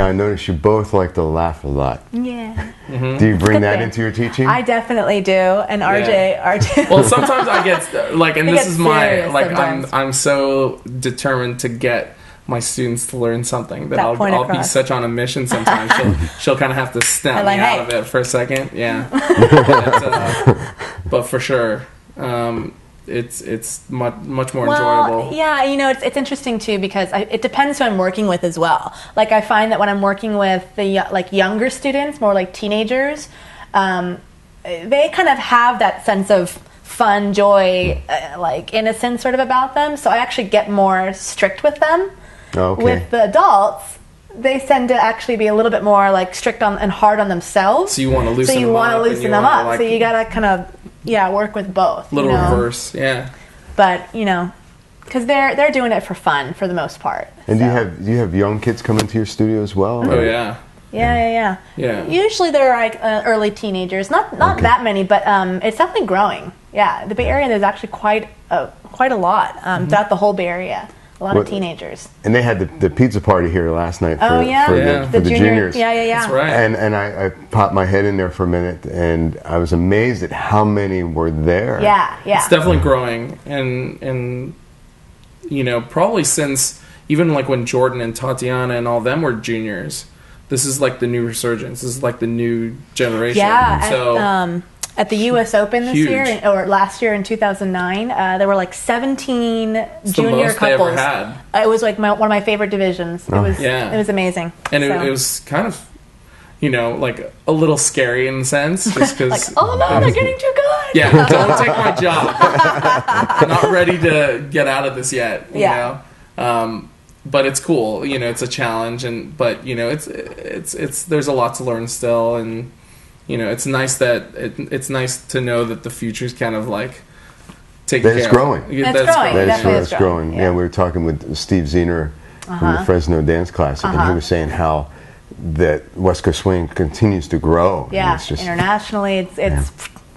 Now, I notice you both like to laugh a lot. Yeah. Do you bring that into your teaching? I definitely do. And RJ. Well, sometimes I get like, and this is my like, sometimes. I'm so determined to get my students to learn something that I'll be such on a mission sometimes. She'll kind of have to snap me out of it for a second. Yeah. But for sure, it's much more enjoyable. Yeah, it's interesting too because it depends who I'm working with as well. Like I find that when I'm working with the younger students, more like teenagers, they kind of have that sense of fun, joy, like innocence sort of about them. So I actually get more strict with them. Okay. With the adults, they tend to actually be a little bit more like strict and hard on themselves. So you want to loosen them up. Like, so you gotta kind of work with both. Little reverse, yeah. But because they're doing it for fun for the most part. And do you have young kids come into your studio as well? Oh yeah. Yeah. Usually they're like early teenagers. Not that many, but it's definitely growing. Yeah, the Bay Area there's actually quite a lot throughout the whole Bay Area. A lot of teenagers. And they had the pizza party here last night for the juniors. Yeah. That's right. And I popped my head in there for a minute, and I was amazed at how many were there. Yeah. It's definitely growing, and probably since even like when Jordan and Tatiana and all them were juniors, this is like the new resurgence. This is like the new generation. Yeah. So at the U.S. Open this huge. year, or last year in 2009, there were like 17 it's junior the most couples. They ever had. It was like one of my favorite divisions. It was amazing. And it was kind of, like a little scary in a sense, just because. Like, oh no, they're getting too good. Yeah, don't take my job. I'm not ready to get out of this yet. You know? But it's cool. It's a challenge, but it's there's a lot to learn still, and. It's nice that it's nice to know that the future's kind of like taking care It's growing. That's growing. Yeah, we were talking with Steve Zener from the Fresno Dance Classic, and he was saying how that West Coast Swing continues to grow. Yeah, it's just, internationally, it's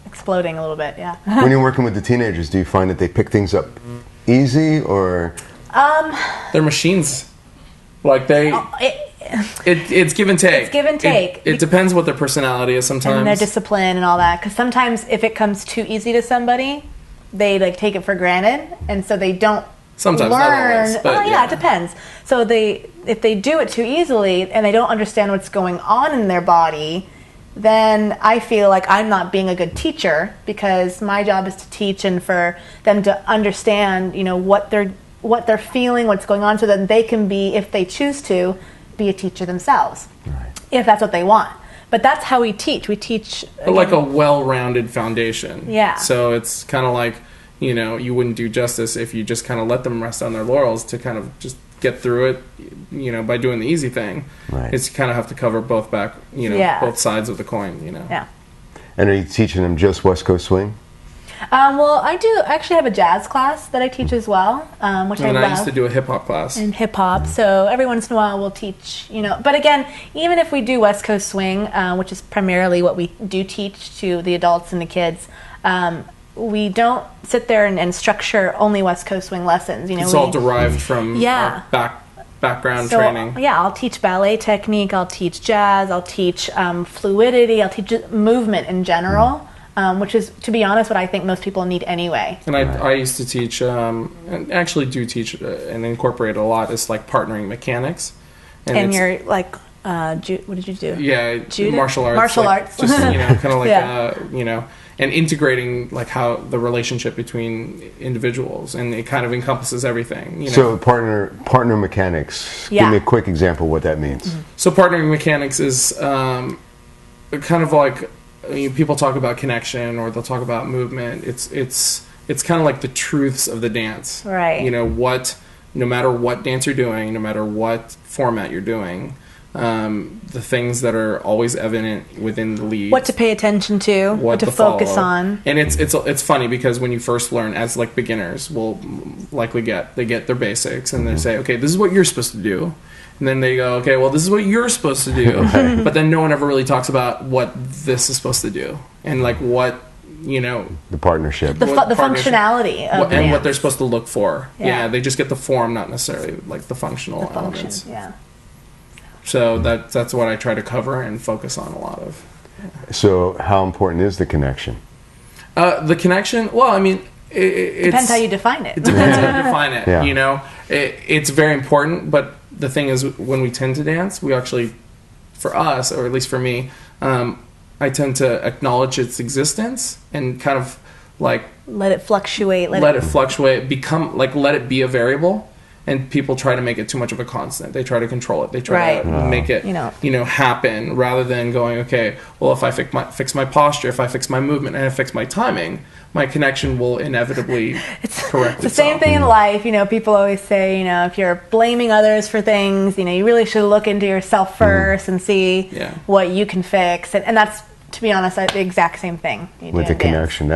exploding a little bit. Yeah. When you're working with the teenagers, do you find that they pick things up easy, or they're machines? Like they. It's give and take. It's give and take. It depends what their personality is sometimes. And their discipline and all that. Because sometimes if it comes too easy to somebody, they like take it for granted, and so they don't sometimes learn. Not always, but it depends. So if they do it too easily and they don't understand what's going on in their body, then I feel like I'm not being a good teacher, because my job is to teach and for them to understand, what they're feeling, what's going on, so that they can be, if they choose to, be a teacher themselves, if that's what they want. But that's how we teach. We teach like a well-rounded foundation. Yeah. So it's kind of like, you wouldn't do justice if you just kind of let them rest on their laurels to kind of just get through it, by doing the easy thing. Right. It's kind of have to cover both both sides of the coin, Yeah. And are you teaching them just West Coast Swing? Well, I do actually have a jazz class that I teach as well, which I love. I used to do a hip-hop class. And hip-hop, so every once in a while we'll teach, But again, even if we do West Coast Swing, which is primarily what we do teach to the adults and the kids, we don't sit there and structure only West Coast Swing lessons. It's all derived from our background training. Yeah, I'll teach ballet technique, I'll teach jazz, I'll teach fluidity, I'll teach movement in general. Which is, to be honest, what I think most people need anyway. And I used to teach, and actually do teach and incorporate a lot, is like partnering mechanics. And you're like, what did you do? Yeah, Judo? martial arts. Martial arts. Just, kind of like, and integrating like how the relationship between individuals, and it kind of encompasses everything. So partner mechanics. Yeah. Give me a quick example of what that means. Mm-hmm. So partnering mechanics is kind of like, people talk about connection, or they'll talk about movement. It's kind of like the truths of the dance. Right. No matter what dance you're doing, no matter what format you're doing, the things that are always evident within the lead. What to pay attention to, what to focus on. And it's funny, because when you first learn, as like beginners will likely get their basics, and they say, okay, this is what you're supposed to do. And then they go, okay, well, this is what you're supposed to do. But then no one ever really talks about what this is supposed to do, and like what, the partnership, the functionality of and what they're supposed to look for. Yeah. They just get the form, not necessarily like the functional elements. Yeah. So that's what I try to cover and focus on a lot of. So how important is the connection? The connection, well, I mean, it depends how you define it. It depends how you define it. Yeah. You know, it's very important, but the thing is, when we tend to dance, we actually, for us, or at least for me, I tend to acknowledge its existence and kind of like let it fluctuate. Let it fluctuate. Become like let it be a variable. And people try to make it too much of a constant. They try to control it. They try to make it, happen, rather than going, okay, well, if I fix my posture, if I fix my movement, and I fix my timing, my connection will inevitably correct itself. It's the same thing in life. People always say, if you're blaming others for things, you really should look into yourself first and see what you can fix. And that's, to be honest, the exact same thing. With the connection,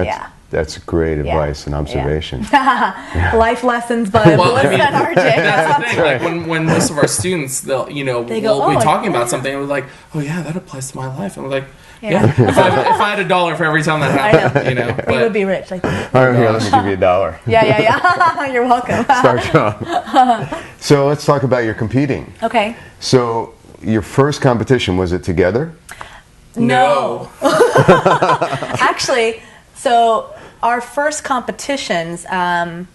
that's great advice and observation. Life lessons by Melissa and Arjay. That's the thing. Right. Like when most of our students, we'll be talking about something, and we're like, oh yeah, that applies to my life. And we're like, if I had $1 for every time that happened, we would be rich. Like, all right, here, let me give you $1. Yeah. You're welcome. Start strong. So let's talk about your competing. Okay. So your first competition, was it together? No. Actually, so our first competitions. Her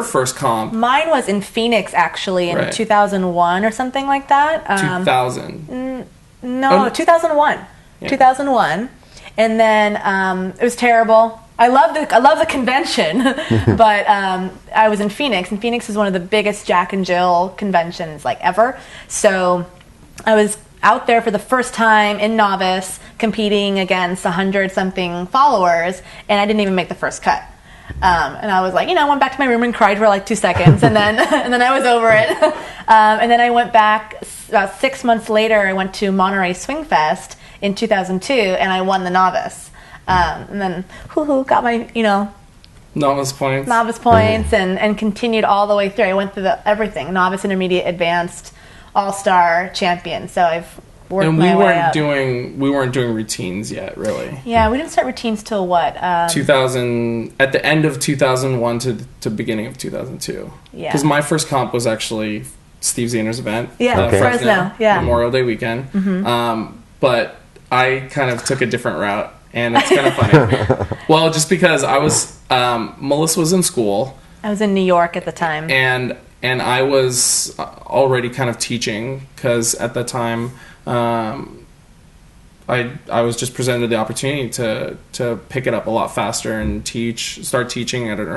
first comp. Mine was in Phoenix, actually, in 2001 or something like that. 2000. No, 2001. Yeah. 2001, and then it was terrible. I love the convention, but I was in Phoenix, and Phoenix is one of the biggest Jack and Jill conventions like ever. So I was out there for the first time in novice, competing against 100-something followers, and I didn't even make the first cut. And I was like, I went back to my room and cried for like 2 seconds, and then and then I was over it. And then I went back about 6 months later. I went to Monterey Swing Fest in 2002, and I won the novice. And then got my novice points, and continued all the way through. I went through everything: novice, intermediate, advanced, all-star, champion. So I've worked my way up. We weren't doing routines yet, really. Yeah, we didn't start routines till what? 2000, at the end of 2001 to beginning of 2002. Yeah. Because my first comp was actually Steve Zehner's event. Yeah, Fresno. Yeah. Memorial Day weekend. Mm-hmm. But I kind of took a different route, and it's kind of funny. Well, just because I was, Melissa was in school. I was in New York at the time. And I was already kind of teaching, because at the time, I was just presented the opportunity to pick it up a lot faster and start teaching at an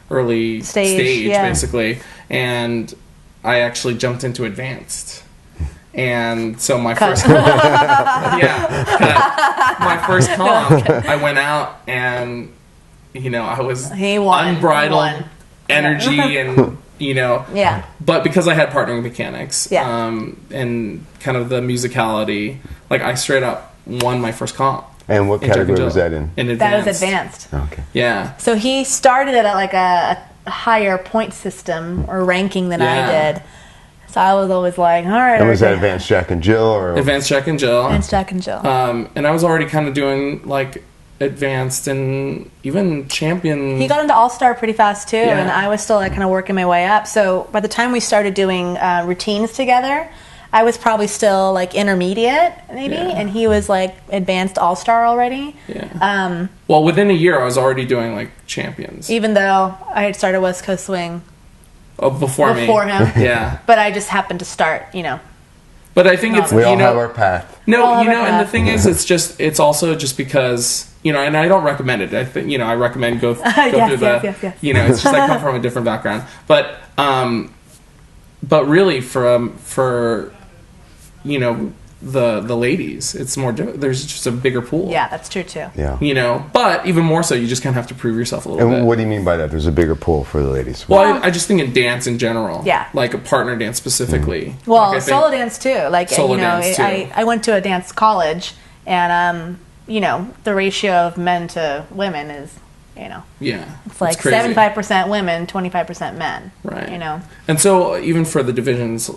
early stage basically. And I actually jumped into advanced. And so my first comp, my first comp, I went out and I was unbridled energy and but because I had partnering mechanics and kind of the musicality, like I straight up won my first comp. And what category was that in? Advanced. That was advanced. Okay. Yeah. So he started it at like a higher point system or ranking than I did. So I was always like, all right. And was that Advanced Jack and Jill? Or? Advanced Jack and Jill. Advanced Jack and Jill. And I was already kind of doing like advanced and even champion. He got into all-star pretty fast too, and I was still like kind of working my way up. So by the time we started doing routines together, I was probably still like intermediate maybe, and he was like advanced all-star already. Yeah. Well, within a year I was already doing like champions. Even though I had started West Coast Swing. Oh, before him. Yeah. But I just happened to start, But I think it's we all have our path. No, and the thing is, it's also just because and I don't recommend it. I think I recommend go through the it's just I come from a different background, but really for the ladies, it's more. There's just a bigger pool. Yeah, that's true too. Yeah. But even more so, you just kind of have to prove yourself a little bit. And what do you mean by that? There's a bigger pool for the ladies. Well, I just think in dance in general. Yeah. Like a partner dance specifically. Well, solo dance too. Like dance too. I went to a dance college, and the ratio of men to women is. It's like 75% women, 25% men. Right. And so even for the divisions,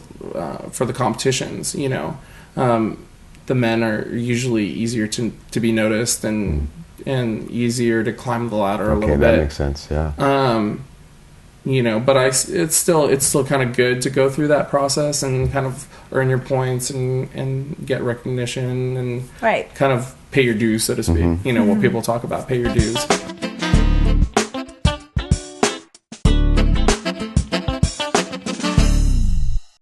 for the competitions, the men are usually easier to be noticed and easier to climb the ladder a little bit. Okay, that makes sense. Yeah. but it's still kind of good to go through that process and kind of earn your points and get recognition and kind of pay your dues, so to speak. What people talk about, pay your dues.